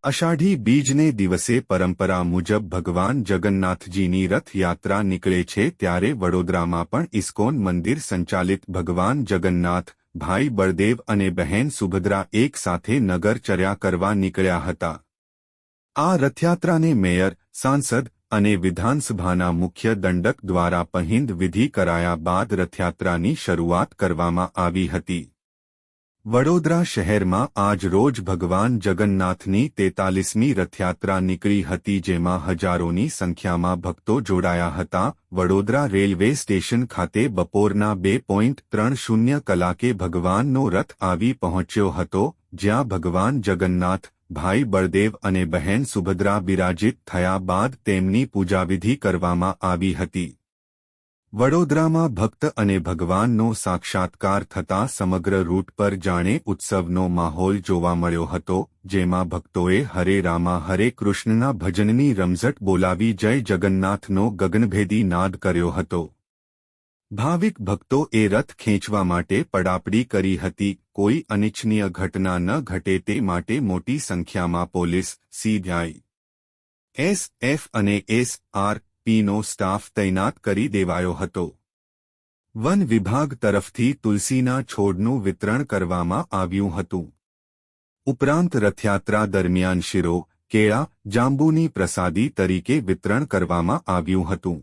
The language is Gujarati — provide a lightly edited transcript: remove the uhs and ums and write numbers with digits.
અષાઢી બીજને દિવસે પરંપરા મુજબ ભગવાન જગન્નાથજીની રથયાત્રા નીકળે છે ત્યારે વડોદરામાં પણ ઇસ્કોન મંદિર સંચાલિત ભગવાન જગન્નાથ, ભાઈ બળદેવ અને બહેન સુભદ્રા એક સાથે નગરચર્યા કરવા નીકળ્યા હતા. આ રથયાત્રાને મેયર, સાંસદ અને વિધાનસભાના મુખ્ય દંડક દ્વારા પહિંદ વિધિ કરાયા બાદ રથયાત્રાની શરૂઆત કરવામાં આવી હતી. વડોદરા શહેરમાં આજ રોજ ભગવાન જગન્નાથની 43મી રથયાત્રા નીકળી હતી જેમાં હજારોની સંખ્યામાં ભક્તો જોડાયા હતા. વડોદરા રેલવે સ્ટેશન ખાતે બપોરના 2:30 કલાકે ભગવાનનો રથ આવી પહોંચ્યો હતો, જ્યાં ભગવાન જગન્નાથ, ભાઈ બળદેવ અને બહેન સુભદ્રા બિરાજિત થયા બાદ તેમની પૂજાવિધિ કરવામાં આવી હતી. વડોદરામાં ભક્ત અને ભગવાનનો સાક્ષાત્કાર થતાં સમગ્ર રૂટ પર જાણે ઉત્સવનો માહોલ જોવા મળ્યો હતો, જેમાં ભક્તોએ હરે રામા હરે કૃષ્ણના ભજનની રમઝટ બોલાવી જય જગન્નાથનો ગગનભેદી નાદ કર્યો હતો. ભાવિક ભક્તોએ રથ ખેંચવા માટે પડાપડી કરી હતી. કોઈ અનિચ્છનીય ઘટના ન ઘટે તે માટે મોટી સંખ્યામાં પોલીસ, સીઆઈ, એસએફ અને એસઆરપીનો સ્ટાફ તૈનાત કરી દેવાયો હતો. વન વિભાગ તરફથી તુલસીના છોડનું વિતરણ કરવામાં આવ્યું હતું. ઉપરાંત રથયાત્રા દરમિયાન શીરો, કેળા, જાંબુની પ્રસાદી તરીકે વિતરણ કરવામાં આવ્યું હતું.